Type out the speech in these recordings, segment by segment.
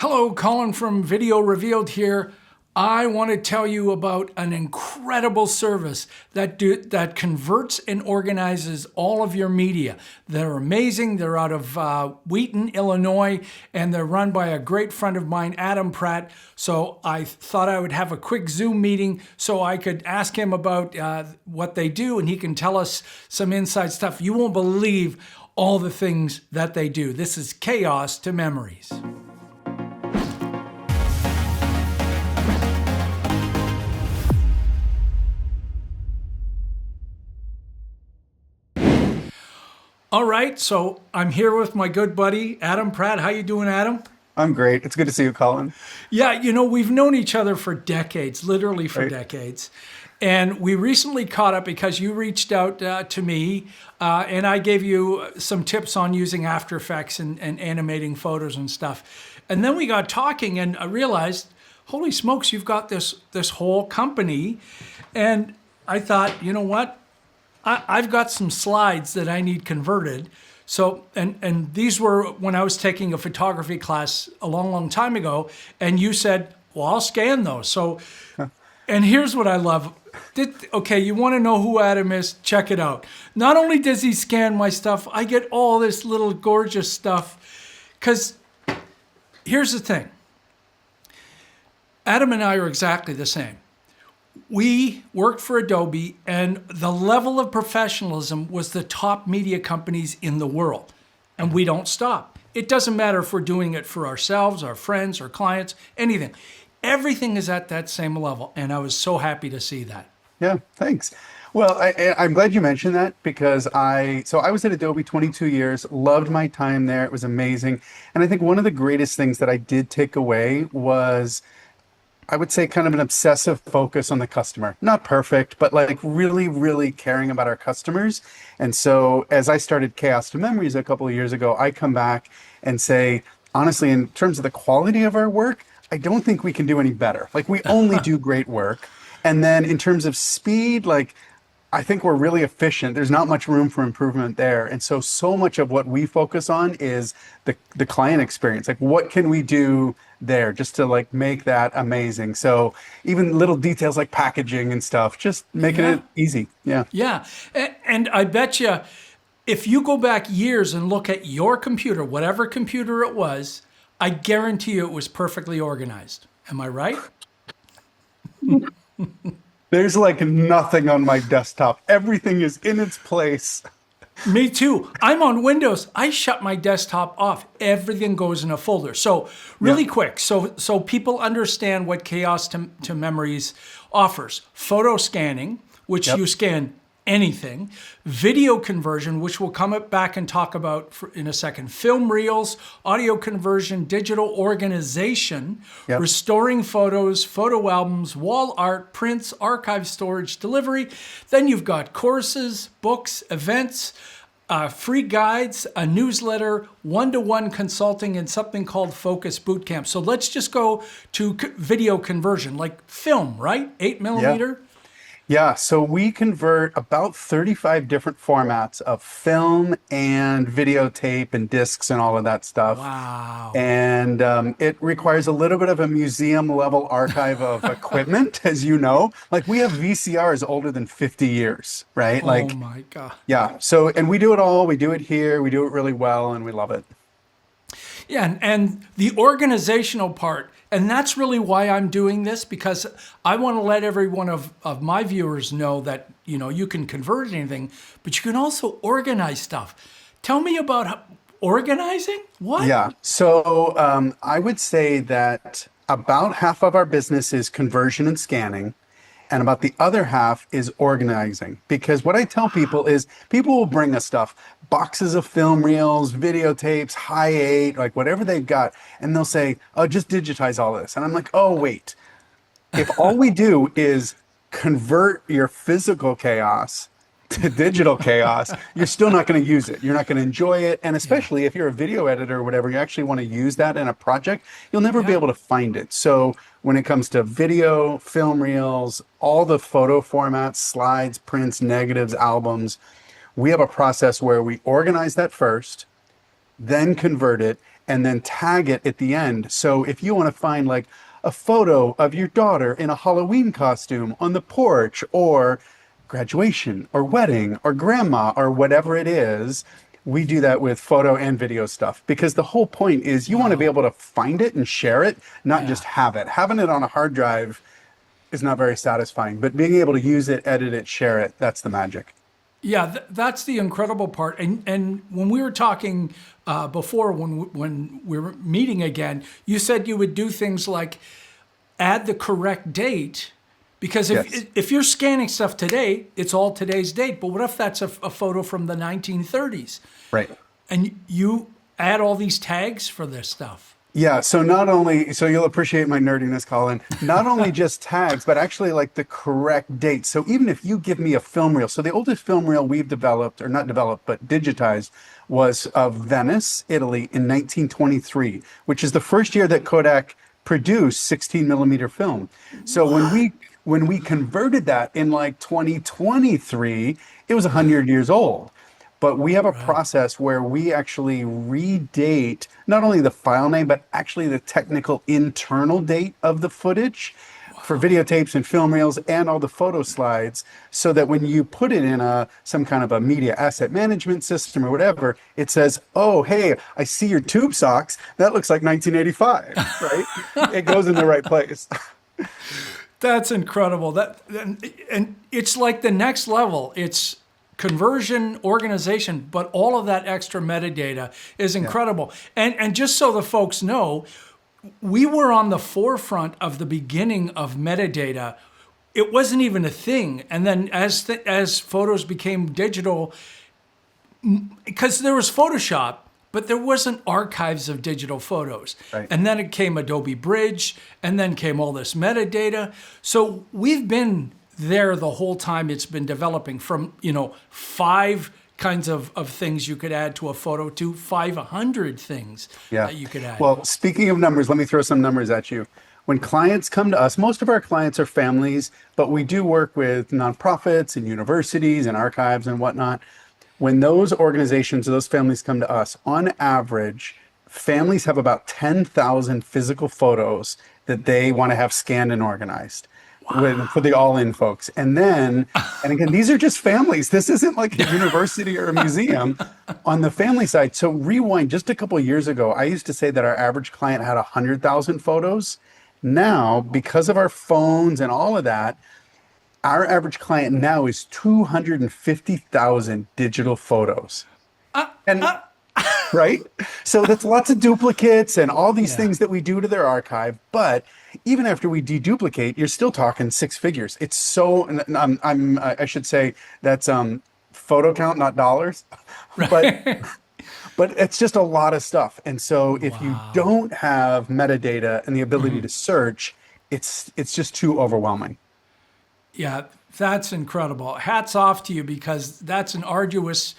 Hello, Colin from Video Revealed here. I want to tell you about an incredible service that converts and organizes all of your media. They're amazing. They're out of Wheaton, Illinois, and they're run by a great friend of mine, Adam Pratt. So I thought I would have a quick Zoom meeting so I could ask him about what they do, and he can tell us some inside stuff. You won't believe all the things that they do. This is chaos to memories. All right, so I'm here with my good buddy, Adam Pratt. How you doing, Adam? I'm great. It's good to see you, Colin. Yeah, we've known each other for decades, literally for decades. And we recently caught up because you reached out to me and I gave you some tips on using After Effects and animating photos and stuff. And then we got talking and I realized, holy smokes, you've got this whole company. And I thought, you know what? I've got some slides that I need converted. So, and these were when I was taking a photography class a long, long time ago, and you said, well, I'll scan those. So, and here's what I love. Okay, you want to know who Adam is? Check it out. Not only does he scan my stuff, I get all this little gorgeous stuff. Because here's the thing. Adam and I are exactly the same. We worked for Adobe, and the level of professionalism was the top media companies in the world. And we don't stop. It doesn't matter if we're doing it for ourselves, our friends, our clients, anything. Everything is at that same level, and I was so happy to see that. Yeah, thanks. Well, I'm glad you mentioned that because I was at Adobe 22 years, loved my time there. It was amazing. And I think one of the greatest things that I did take away was, I would say, kind of an obsessive focus on the customer. Not perfect, but like really, really caring about our customers. And so as I started Chaos to Memories a couple of years ago, I come back and say, honestly, in terms of the quality of our work, I don't think we can do any better. Like we only do great work. And then in terms of speed, like I think we're really efficient. There's not much room for improvement there. And so much of what we focus on is the client experience. Like what can we do there just to like make that amazing? So even little details like packaging and stuff, just making it easy. Yeah. Yeah. And I bet you if you go back years and look at your computer, whatever computer it was, I guarantee you it was perfectly organized. Am I right? There's like nothing on my desktop. Everything is in its place. Me too. I'm on Windows. I shut my desktop off. Everything goes in a folder. So really quick, so people understand what Chaos to Memories offers. Photo scanning, which you scan anything. Video conversion, which we'll come back and talk about in a second. Film reels, audio conversion, digital organization, restoring photos, photo albums, wall art, prints, archive storage, delivery. Then you've got courses, books, events, free guides, a newsletter, one-to-one consulting, and something called Focus Bootcamp. So let's just go to video conversion, like film, right? 8 millimeter. Yeah, so we convert about 35 different formats of film and videotape and discs and all of that stuff. Wow. And it requires a little bit of a museum level archive of equipment, as you know. Like we have VCRs older than 50 years, right? Oh my God. Yeah, so, and we do it all. We do it here. We do it really well, and we love it. Yeah, and the organizational part, and that's really why I'm doing this, because I want to let every one of my viewers know that, you can convert anything, but you can also organize stuff. Tell me about organizing? What? Yeah, so I would say that about half of our business is conversion and scanning, and about the other half is organizing. Because what I tell people is people will bring us stuff, boxes of film reels, videotapes, high 8, like whatever they've got. And they'll say, oh, just digitize all this. And I'm like, oh, wait. If all we do is convert your physical chaos to digital chaos, you're still not going to use it. You're not going to enjoy it. And especially if you're a video editor or whatever, you actually want to use that in a project, you'll never be able to find it. So when it comes to video, film reels, all the photo formats, slides, prints, negatives, albums, we have a process where we organize that first, then convert it, and then tag it at the end. So if you want to find like a photo of your daughter in a Halloween costume on the porch, or graduation or wedding or grandma or whatever it is, we do that with photo and video stuff, because the whole point is you want to be able to find it and share it, not just have it. Having it on a hard drive is not very satisfying, but being able to use it, edit it, share it, that's the magic. Yeah, that's the incredible part. And when we were talking before, when we were meeting again, you said you would do things like add the correct date, because Yes. if you're scanning stuff today, it's all today's date. But what if that's a photo from the 1930s? Right. And you add all these tags for this stuff. Yeah, so not only, so you'll appreciate my nerdiness, Colin, not only just tags, but actually like the correct date. So even if you give me a film reel, so the oldest film reel we've developed, or not developed, but digitized, was of Venice, Italy in 1923, which is the first year that Kodak produced 16 millimeter film. So when we converted that in like 2023, it was 100 years old. But we have a process where we actually redate not only the file name, but actually the technical internal date of the footage for videotapes and film reels and all the photo slides, so that when you put it in some kind of a media asset management system or whatever, it says, oh, hey, I see your tube socks. That looks like 1985, right? It goes in the right place. That's incredible. And it's like the next level. It's conversion, organization, but all of that extra metadata is incredible. And just so the folks know, we were on the forefront of the beginning of metadata. It wasn't even a thing. And then as photos became digital, because there was Photoshop, but there wasn't archives of digital photos. Right. And then it came Adobe Bridge, and then came all this metadata. So we've been there the whole time it's been developing, from 5 kinds of things you could add to a photo to 500 things that you could add. Well, speaking of numbers, let me throw some numbers at you. When clients come to us, most of our clients are families, but we do work with nonprofits and universities and archives and whatnot. When those organizations or those families come to us, on average, families have about 10,000 physical photos that they want to have scanned and organized. For the all-in folks. And again, these are just families. This isn't like a university or a museum on the family side. So rewind just a couple of years ago, I used to say that our average client had 100,000 photos. Now, because of our phones and all of that, our average client now is 250,000 digital photos. Right? So that's lots of duplicates and all these things that we do to their archive. But even after we deduplicate, you're still talking 6 figures. It's so, I should say that's photo count, not dollars. But it's just a lot of stuff. And so if you don't have metadata and the ability to search, it's just too overwhelming. Yeah, that's incredible. Hats off to you, because that's an arduous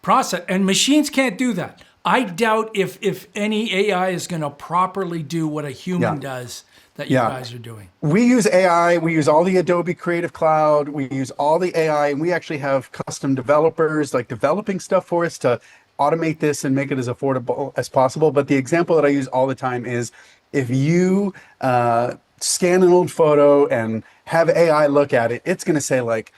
process, and machines can't do that. I doubt if any AI is going to properly do what a human does that you guys are doing. We use AI. We use all the Adobe Creative Cloud. We use all the AI, and we actually have custom developers like developing stuff for us to automate this and make it as affordable as possible. But the example that I use all the time is, if you scan an old photo and have AI look at it, it's going to say like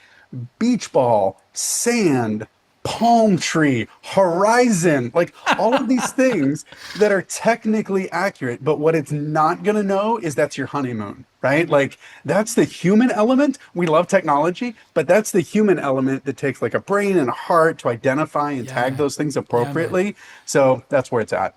beach ball, sand, palm tree, horizon, like all of these things that are technically accurate. But what it's not going to know is that's your honeymoon, right? Like that's the human element. We love technology, but that's the human element that takes like a brain and a heart to identify and tag those things appropriately. So that's where it's at.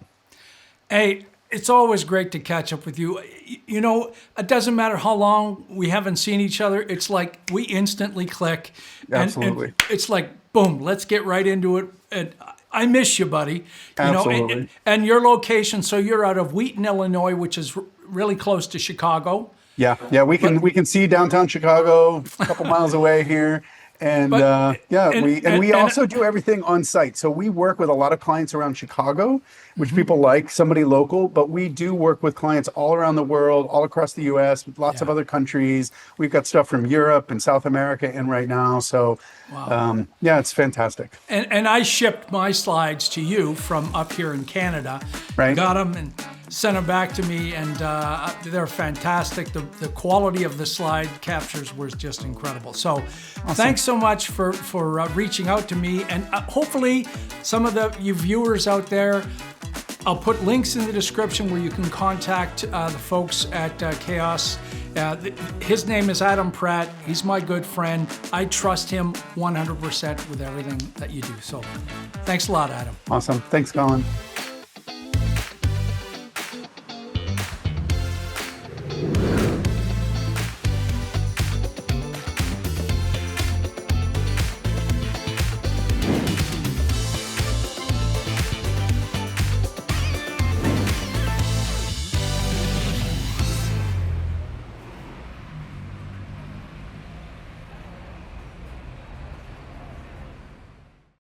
Hey, it's always great to catch up with you. It doesn't matter how long we haven't seen each other. It's like we instantly click. Absolutely. And it's like, boom, let's get right into it. And I miss you, buddy. Absolutely. And your location, so you're out of Wheaton, Illinois, which is really close to Chicago. Yeah, we can see downtown Chicago, a couple miles away here. And But yeah, and we and also do everything on site. So we work with a lot of clients around Chicago, which Mm-hmm. people like, somebody local, but we do work with clients all around the world, all across the US, lots of yeah. other countries. We've got stuff from Europe and South America in right now. So Wow. yeah, it's fantastic. And I shipped my slides to you from up here in Canada, Right? got them and sent them back to me, and they're fantastic. The quality of the slide captures was just incredible. So thanks so much for reaching out to me, and hopefully some of you viewers out there, I'll put links in the description where you can contact the folks at Chaos. His name is Adam Pratt. He's my good friend. I trust him 100% with everything that you do. So thanks a lot, Adam. Awesome. Thanks, Colin.